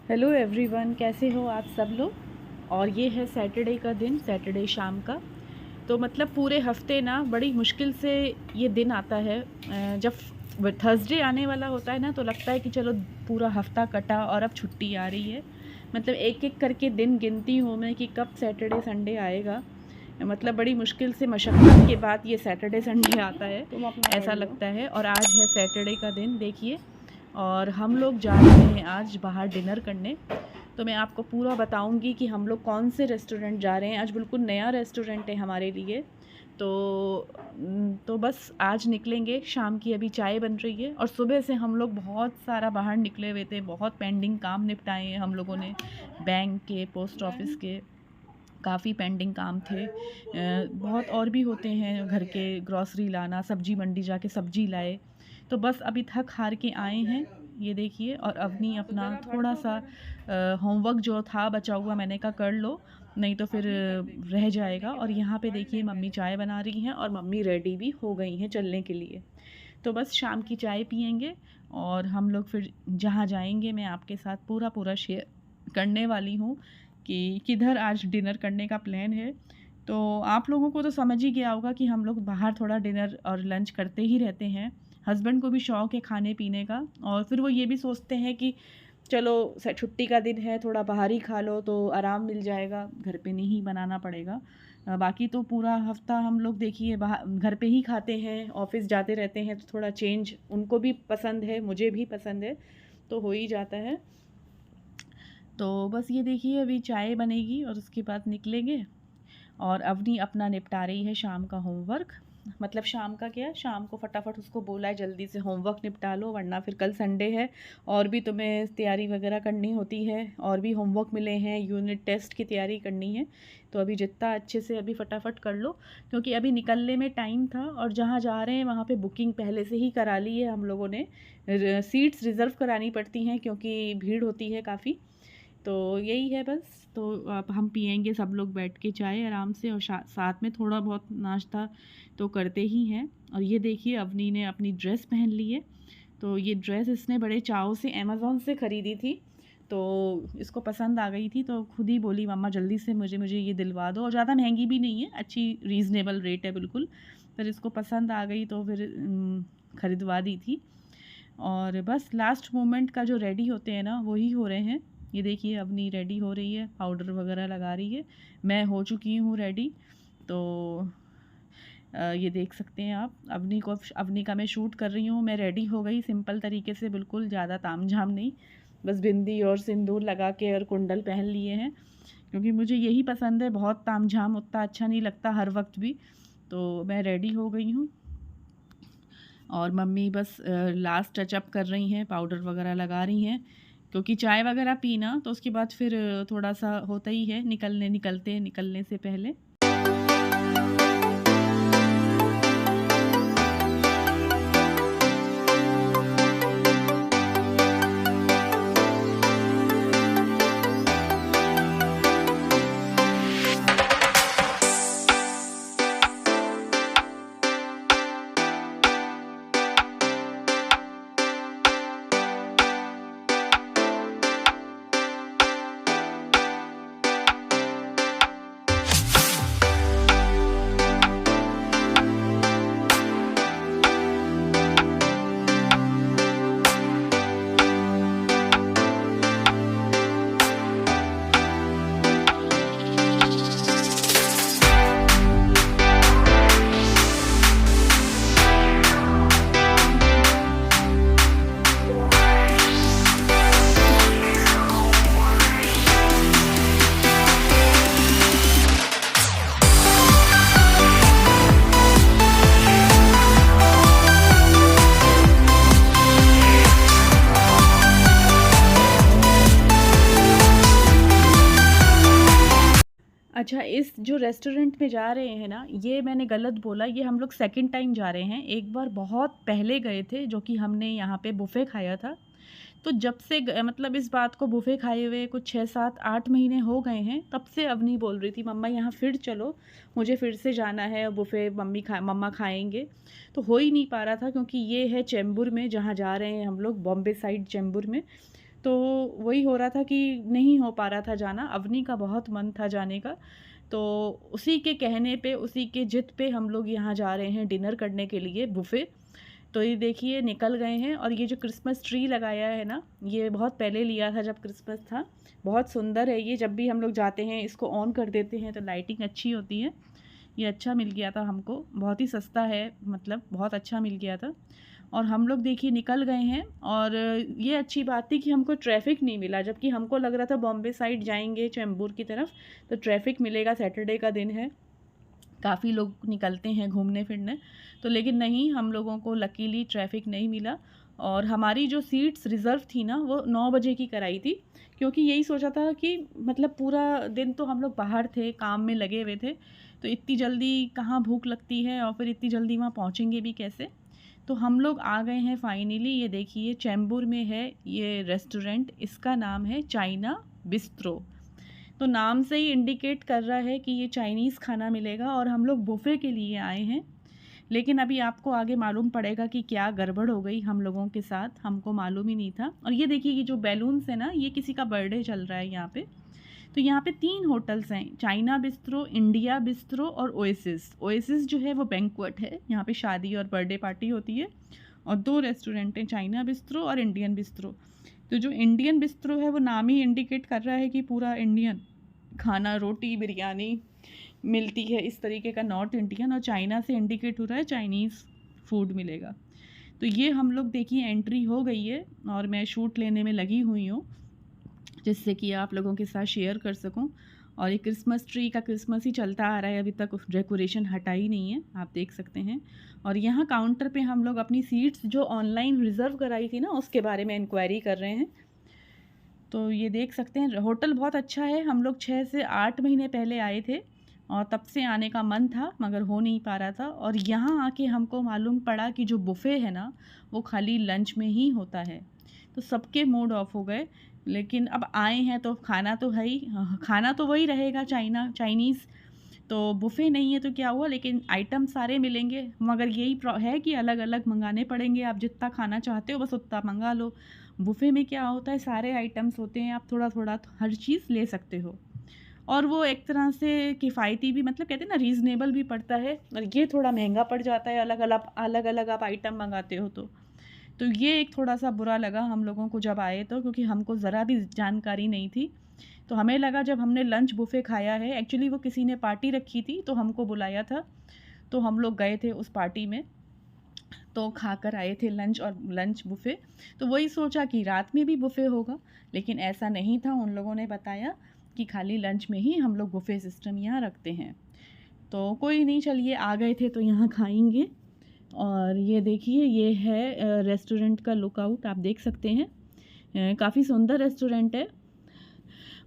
Hello everyone, कैसे हो आप सब लोग। और ये है सैटरडे का दिन, सैटरडे शाम का। तो मतलब पूरे हफ्ते ना बड़ी मुश्किल से ये दिन आता है। जब थर्सडे आने वाला होता है ना तो लगता है कि चलो पूरा हफ्ता कटा और अब छुट्टी आ रही है। मतलब एक एक करके दिन गिनती हूँ मैं कि कब सैटरडे संडे आएगा। मतलब बड़ी मुश्किल से मशक्क़त के बाद ये सैटरडे संडे आता है, ऐसा लगता है। और आज है सैटरडे का दिन, देखिए। और हम लोग जा रहे हैं आज बाहर डिनर करने। तो मैं आपको पूरा बताऊंगी कि हम लोग कौन से रेस्टोरेंट जा रहे हैं। आज बिल्कुल नया रेस्टोरेंट है हमारे लिए। तो बस आज निकलेंगे। शाम की अभी चाय बन रही है और सुबह से हम लोग बहुत सारा बाहर निकले हुए थे। बहुत पेंडिंग काम निपटाए हैं हम लोगों ने, बैंक के, पोस्ट ऑफिस के। काफ़ी पेंडिंग काम थे। बहुत और भी होते हैं घर के, ग्रॉसरी लाना, सब्जी मंडी जाके सब्जी लाए। तो बस अभी थक हार के आए हैं, ये देखिए। और अवनी अपना थोड़ा सा होमवर्क जो था बचा हुआ, मैंने कहा कर लो, नहीं तो फिर रह जाएगा। और यहाँ पे देखिए मम्मी चाय बना रही हैं और मम्मी रेडी भी हो गई हैं चलने के लिए। तो बस शाम की चाय पियेंगे और हम लोग फिर जहाँ जाएंगे मैं आपके साथ पूरा पूरा शेयर करने वाली हूँ कि किधर आज डिनर करने का प्लान है। तो आप लोगों को तो समझ ही गया होगा कि हम लोग बाहर थोड़ा डिनर और लंच करते ही रहते हैं। हस्बैंड को भी शौक़ है खाने पीने का, और फिर वो ये भी सोचते हैं कि चलो छुट्टी का दिन है, थोड़ा बाहर ही खा लो तो आराम मिल जाएगा, घर पे नहीं बनाना पड़ेगा। बाकी तो पूरा हफ्ता हम लोग देखिए बाहर घर पे ही खाते हैं, ऑफिस जाते रहते हैं। तो थोड़ा चेंज उनको भी पसंद है, मुझे भी पसंद है, तो हो ही जाता है। तो बस ये देखिए अभी चाय बनेगी और उसके बाद निकलेंगे। और अवनी अपना निपटा रही है शाम का होमवर्क। मतलब शाम का क्या, शाम को फटाफट उसको बोला है जल्दी से होमवर्क निपटा लो, वरना फिर कल संडे है और भी तुम्हें तैयारी वगैरह करनी होती है, और भी होमवर्क मिले हैं, यूनिट टेस्ट की तैयारी करनी है। तो अभी जितना अच्छे से अभी फटाफट कर लो, क्योंकि अभी निकलने में टाइम था। और जहाँ जा रहे हैं वहाँ पे बुकिंग पहले से ही करा ली है हम लोगों ने। सीट्स रिज़र्व करानी पड़ती हैं क्योंकि भीड़ होती है काफ़ी। तो यही है बस। तो अब हम पियेंगे सब लोग बैठ के चाय आराम से, और साथ में थोड़ा बहुत नाश्ता तो करते ही हैं। और ये देखिए अवनी ने अपनी ड्रेस पहन ली है। तो ये ड्रेस इसने बड़े चाव से अमेज़ॉन से ख़रीदी थी, तो इसको पसंद आ गई थी, तो खुद ही बोली मम्मा जल्दी से मुझे ये दिलवा दो। और ज़्यादा महंगी भी नहीं है, अच्छी रीज़नेबल रेट है बिल्कुल। फिर इसको पसंद आ गई तो फिर ख़रीदवा दी थी। और बस लास्ट मोमेंट का जो रेडी होते हैं ना वही हो रहे हैं। ये देखिए अवनी रेडी हो रही है, पाउडर वगैरह लगा रही है। मैं हो चुकी हूँ रेडी। तो ये देख सकते हैं आप, अवनी का मैं शूट कर रही हूँ। मैं रेडी हो गई सिंपल तरीके से, बिल्कुल ज़्यादा तामझाम नहीं। बस बिंदी और सिंदूर लगा के और कुंडल पहन लिए हैं, क्योंकि मुझे यही पसंद है। बहुत तामझाम उतना अच्छा नहीं लगता हर वक्त भी। तो मैं रेडी हो गई हूँ और मम्मी बस लास्ट टचअप कर रही हैं, पाउडर वगैरह लगा रही हैं। क्योंकि चाय वगैरह पीना तो उसके बाद फिर थोड़ा सा होता ही है, निकलने से पहले। अच्छा, इस जो रेस्टोरेंट में जा रहे हैं ना, ये मैंने गलत बोला, ये हम लोग सेकंड टाइम जा रहे हैं। एक बार बहुत पहले गए थे, जो कि हमने यहाँ पे बुफ़े खाया था। तो जब से मतलब इस बात को बुफ़े खाए हुए कुछ 6, 7, 8 महीने हो गए हैं। तब से अवनी बोल रही थी मम्मा यहाँ फिर चलो, मुझे फिर से जाना है और बुफ़े मम्मा खाएंगे। तो हो ही नहीं पा रहा था, क्योंकि ये है चेंबूर में जहाँ जा रहे हैं हम लोग, बॉम्बे साइड चेंबूर में। तो वही हो रहा था कि नहीं हो पा रहा था जाना। अवनी का बहुत मन था जाने का, तो उसी के कहने पे, उसी के जिद पे हम लोग यहाँ जा रहे हैं डिनर करने के लिए बुफ़े। तो ये देखिए निकल गए हैं। और ये जो क्रिसमस ट्री लगाया है ना, ये बहुत पहले लिया था जब क्रिसमस था। बहुत सुंदर है ये, जब भी हम लोग जाते हैं इसको ऑन कर देते हैं तो लाइटिंग अच्छी होती है। ये अच्छा मिल गया था हमको, बहुत ही सस्ता है, मतलब बहुत अच्छा मिल गया था। और हम लोग देखिए निकल गए हैं। और ये अच्छी बात थी कि हमको ट्रैफिक नहीं मिला, जबकि हमको लग रहा था बॉम्बे साइड जाएंगे चैम्बूर की तरफ तो ट्रैफिक मिलेगा, सैटरडे का दिन है, काफ़ी लोग निकलते हैं घूमने फिरने। तो लेकिन नहीं, हम लोगों को लकीली ट्रैफिक नहीं मिला। और हमारी जो सीट्स रिज़र्व थी ना, वो 9 बजे की कराई थी, क्योंकि यही सोचा था कि मतलब पूरा दिन तो हम लोग बाहर थे, काम में लगे हुए थे, तो इतनी जल्दी कहाँ भूख लगती है और फिर इतनी जल्दी वहाँ पहुँचेंगे भी कैसे। तो हम लोग आ गए हैं फाइनली। ये देखिए चैम्बूर में है ये रेस्टोरेंट, इसका नाम है चाइना बिस्ट्रो। तो नाम से ही इंडिकेट कर रहा है कि ये चाइनीज़ खाना मिलेगा और हम लोग बुफ़े के लिए आए हैं। लेकिन अभी आपको आगे मालूम पड़ेगा कि क्या गड़बड़ हो गई हम लोगों के साथ, हमको मालूम ही नहीं था। और ये देखिए ये जो बैलून्स है ना, ये किसी का बर्थडे चल रहा है यहाँ पे। तो यहाँ पे 3 होटल्स हैं, चाइना बिस्ट्रो, इंडिया बिस्ट्रो और ओएसिस। ओएसिस जो है वो बैंक्वेट है, यहाँ पे शादी और बर्थडे पार्टी होती है। और 2 रेस्टोरेंट हैं, चाइना बिस्ट्रो और इंडियन बिस्ट्रो। तो जो इंडियन बिस्ट्रो है वो नाम ही इंडिकेट कर रहा है कि पूरा इंडियन खाना, रोटी बिरयानी मिलती है इस तरीके का, नॉर्थ इंडियन। और चाइना से इंडिकेट हो रहा है चाइनीज़ फूड मिलेगा। तो ये हम लोग देखिए एंट्री हो गई है और मैं शूट लेने में लगी हुई हूँ, जिससे कि आप लोगों के साथ शेयर कर सकूं। और ये क्रिसमस ट्री का क्रिसमस ही चलता आ रहा है, अभी तक डेकोरेशन हटा ही नहीं है, आप देख सकते हैं। और यहाँ काउंटर पे हम लोग अपनी सीट्स जो ऑनलाइन रिज़र्व कराई थी ना, उसके बारे में इंक्वायरी कर रहे हैं। तो ये देख सकते हैं होटल बहुत अच्छा है। हम लोग 6 से 8 महीने पहले आए थे और तब से आने का मन था मगर हो नहीं पा रहा था। और यहाँ आके हमको मालूम पड़ा कि जो बुफ़े है ना, वो खाली लंच में ही होता है। तो सबके मूड ऑफ हो गए। लेकिन अब आए हैं तो खाना तो है ही, खाना तो वही रहेगा, चाइनीज़। तो बुफ़े नहीं है तो क्या हुआ, लेकिन आइटम सारे मिलेंगे। मगर यही है कि अलग अलग मंगाने पड़ेंगे, आप जितना खाना चाहते हो बस उतना मंगा लो। बुफ़े में क्या होता है, सारे आइटम्स होते हैं, आप थोड़ा थोड़ा हर चीज़ ले सकते हो। और वो एक तरह से किफ़ायती भी, मतलब कहते हैं ना, रीज़नेबल भी पड़ता है। और ये थोड़ा महंगा पड़ जाता है अलग अलग आप आइटम मंगाते हो तो ये एक थोड़ा सा बुरा लगा हम लोगों को जब आए तो, क्योंकि हमको ज़रा भी जानकारी नहीं थी। तो हमें लगा जब हमने लंच बुफ़े खाया है, एक्चुअली वो किसी ने पार्टी रखी थी तो हमको बुलाया था, तो हम लोग गए थे उस पार्टी में, तो खाकर आए थे लंच बुफ़े। तो वही सोचा कि रात में भी बुफ़े होगा, लेकिन ऐसा नहीं था। उन लोगों ने बताया कि खाली लंच में ही हम लोग बुफ़े सिस्टम यहाँ रखते हैं। तो कोई नहीं, चलिए आ गए थे तो यहाँ खाएंगे। और ये देखिए ये है रेस्टोरेंट का लुकआउट, आप देख सकते हैं, काफ़ी सुंदर रेस्टोरेंट है।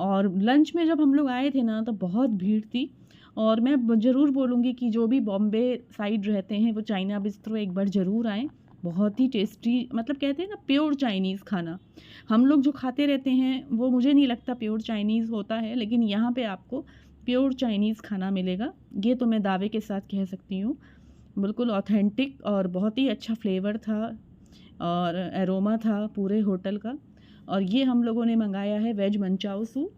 और लंच में जब हम लोग आए थे ना तो बहुत भीड़ थी। और मैं ज़रूर बोलूँगी कि जो भी बॉम्बे साइड रहते हैं वो चाइना बिस्ट्रो एक बार ज़रूर आएँ। बहुत ही टेस्टी, मतलब कहते हैं ना प्योर चाइनीज़ खाना। हम लोग जो खाते रहते हैं वो मुझे नहीं लगता प्योर चाइनीज़ होता है, लेकिन यहाँ पे आपको प्योर चाइनीज़ खाना मिलेगा, ये तो मैं दावे के साथ कह सकती हूँ। बिल्कुल ऑथेंटिक और बहुत ही अच्छा फ्लेवर था और एरोमा था पूरे होटल का। और ये हम लोगों ने मंगाया है वेज मंचाओ सूप।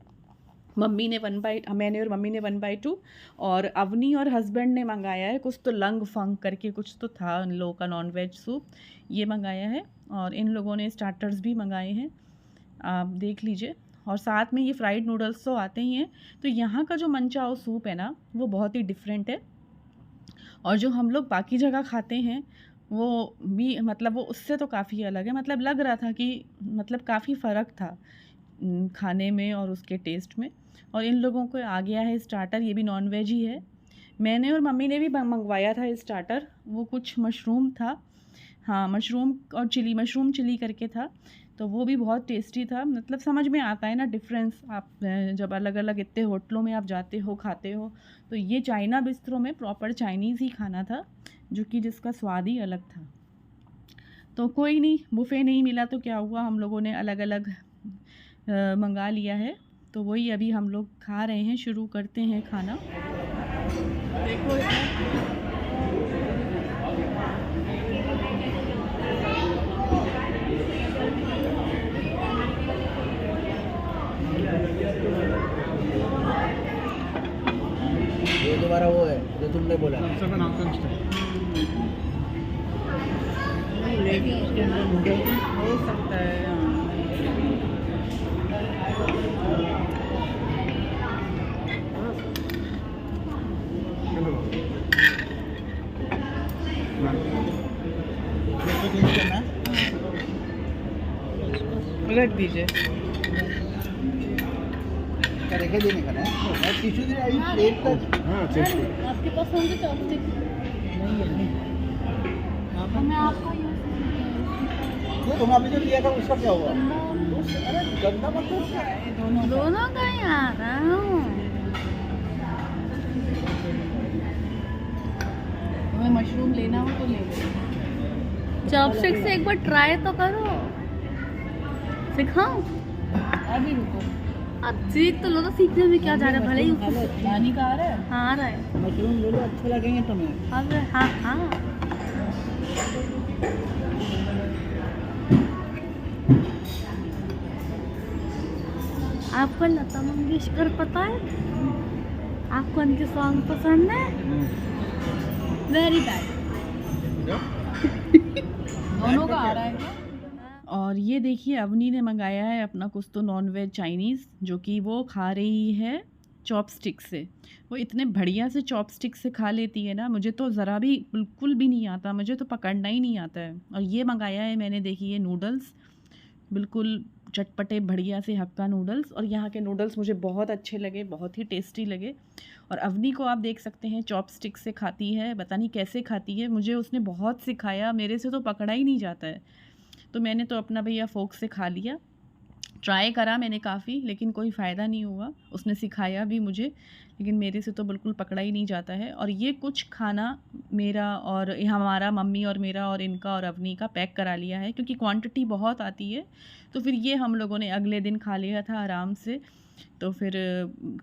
मैंने और मम्मी ने 1/2, और अवनी और हस्बैंड ने मंगाया है कुछ तो लंग फंग करके कुछ तो था उन लोगों का, नॉन वेज सूप ये मंगाया है। और इन लोगों ने स्टार्टर्स भी मंगाए हैं, आप देख लीजिए। और साथ में ये फ्राइड नूडल्स तो आते ही हैं। तो यहाँ का जो मंचाओ सूप है ना, वो बहुत ही डिफरेंट है। और जो हम लोग बाकी जगह खाते हैं वो भी, मतलब वो उससे तो काफ़ी अलग है। मतलब लग रहा था कि मतलब काफ़ी फ़र्क था खाने में और उसके टेस्ट में। और इन लोगों को आ गया है स्टार्टर, ये भी नॉन वेज ही है। मैंने और मम्मी ने भी मंगवाया था स्टार्टर, वो कुछ मशरूम था, हाँ मशरूम और मशरूम चिली करके था। तो वो भी बहुत टेस्टी था। मतलब समझ में आता है ना डिफरेंस, आप जब अलग अलग इतने होटलों में आप जाते हो खाते हो। तो ये चाइना बिस्ट्रो में प्रॉपर चाइनीज़ ही खाना था, जो कि जिसका स्वाद ही अलग था। तो कोई नहीं, बुफ़े नहीं मिला तो क्या हुआ, हम लोगों ने अलग अलग मंगा लिया है। तो वही अभी हम लोग खा रहे हैं, शुरू करते हैं खाना। देखो 7 आउटकम्स थे। लेकिन इसके अंदर नूडल हो सकता है। रख दीजिए। करेंगे देने का ना टिश्यू दे आई प्लेट तक। हाँ चेक आपके पास होंगे चॉपस्टिक? नहीं है मैं आपका वो तुम अभी जो दिया था उसका क्या हुआ? अरे गंदा मतलब क्या है? दोनों का ही आ रहा हूँ। तुम्हें मशरूम लेना हो तो ले लो। चॉपस्टिक से एक बार ट्राई तो करो। सिखाऊं? अभी रुको। अब सीख तो लो, तो सीखने में क्या जा रहा है, भले ही नानी का आ रहा है। हाँ आ रहा है। मशरूम ले लो, अच्छे लगेंगे तुम्हें। अब हाँ हाँ आपको लता मंगेशकर पता है? आपको उनके सॉन्ग पसंद है? Very bad. दोनों का आ रहा है क्या? और ये देखिए अवनी ने मंगाया है अपना कुछ तो नॉन-वेज चाइनीज़, जो कि वो खा रही है चॉपस्टिक से। वो इतने बढ़िया से चॉपस्टिक से खा लेती है ना, मुझे तो ज़रा भी बिल्कुल भी नहीं आता, मुझे तो पकड़ना ही नहीं आता है। और ये मंगाया है मैंने, देखिए नूडल्स, बिल्कुल चटपटे बढ़िया से हक्का नूडल्स। और यहाँ के नूडल्स मुझे बहुत अच्छे लगे, बहुत ही टेस्टी लगे। और अवनी को आप देख सकते हैं चॉपस्टिक से खाती है, पता नहीं कैसे खाती है, मुझे उसने बहुत सिखाया, मेरे से तो पकड़ा ही नहीं जाता है। तो मैंने तो अपना भैया फोक से खा लिया, ट्राई करा मैंने काफ़ी, लेकिन कोई फ़ायदा नहीं हुआ। उसने सिखाया भी मुझे, लेकिन मेरे से तो बिल्कुल पकड़ा ही नहीं जाता है। और ये कुछ खाना मेरा और हमारा मम्मी और मेरा और इनका और अवनी का पैक करा लिया है, क्योंकि क्वांटिटी बहुत आती है। तो फिर ये हम लोगों ने अगले दिन खा लिया था आराम से। तो फिर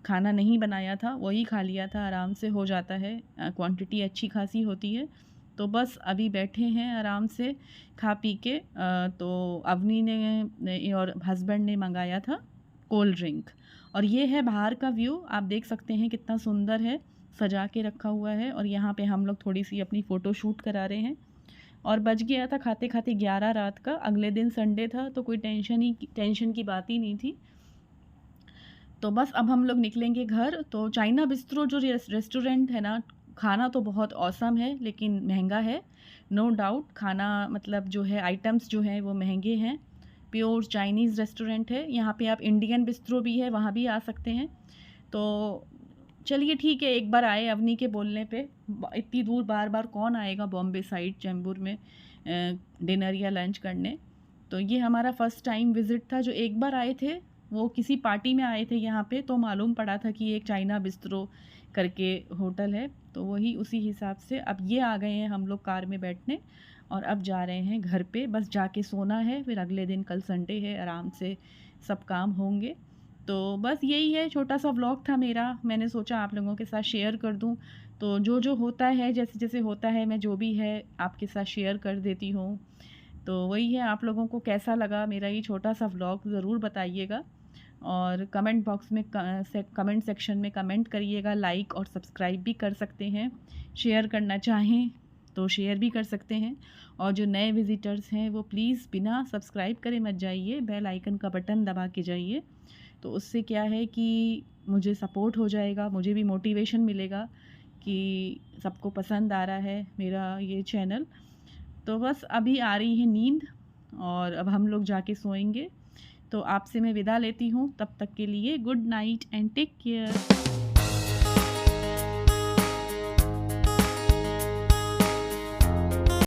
खाना नहीं बनाया था, वही खा लिया था, आराम से हो जाता है, क्वांटिटी अच्छी खासी होती है। तो बस अभी बैठे हैं आराम से खा पी के। तो अवनी ने और हस्बैंड ने मंगाया था कोल्ड ड्रिंक। और ये है बाहर का व्यू, आप देख सकते हैं कितना सुंदर है, सजा के रखा हुआ है। और यहाँ पे हम लोग थोड़ी सी अपनी फ़ोटो शूट करा रहे हैं। और बज गया था खाते खाते 11 रात का। अगले दिन संडे था, तो कोई टेंशन की बात ही नहीं थी। तो बस अब हम लोग निकलेंगे घर। तो चाइना बिस्ट्रो जो रेस्टोरेंट है ना, खाना तो बहुत ऑसम है, लेकिन महंगा है, नो डाउट। खाना मतलब जो है, आइटम्स जो हैं वो महंगे हैं। प्योर चाइनीज़ रेस्टोरेंट है। यहाँ पे आप इंडियन बिस्ट्रो भी है, वहाँ भी आ सकते हैं। तो चलिए ठीक है, एक बार आए अवनी के बोलने पे। इतनी दूर बार बार कौन आएगा बॉम्बे साइड चैम्बूर में डिनर या लंच करने। तो ये हमारा फ़र्स्ट टाइम विज़िट था। जो एक बार आए थे वो किसी पार्टी में आए थे यहाँ पे, तो मालूम पड़ा था कि एक चाइना बिस्ट्रो करके होटल है। तो वही उसी हिसाब से अब ये आ गए हैं हम लोग कार में बैठने, और अब जा रहे हैं घर पे। बस जाके सोना है, फिर अगले दिन कल संडे है, आराम से सब काम होंगे। तो बस यही है, छोटा सा व्लॉग था मेरा, मैंने सोचा आप लोगों के साथ शेयर कर दूं। तो जो होता है, जैसे जैसे होता है, मैं जो भी है आपके साथ शेयर कर देती हूँ। तो वही है, आप लोगों को कैसा लगा मेरा ये छोटा सा व्लॉग ज़रूर बताइएगा। और कमेंट बॉक्स में कमेंट सेक्शन में कमेंट करिएगा। लाइक और सब्सक्राइब भी कर सकते हैं, शेयर करना चाहें तो शेयर भी कर सकते हैं। और जो नए विज़िटर्स हैं वो प्लीज़ बिना सब्सक्राइब करे मत जाइए, बेल आइकन का बटन दबा के जाइए। तो उससे क्या है कि मुझे सपोर्ट हो जाएगा, मुझे भी मोटिवेशन मिलेगा कि सबको पसंद आ रहा है मेरा ये चैनल। तो बस अभी आ रही है नींद, और अब हम लोग जाके सोएंगे। तो आपसे मैं विदा लेती हूँ, तब तक के लिए good night and take care.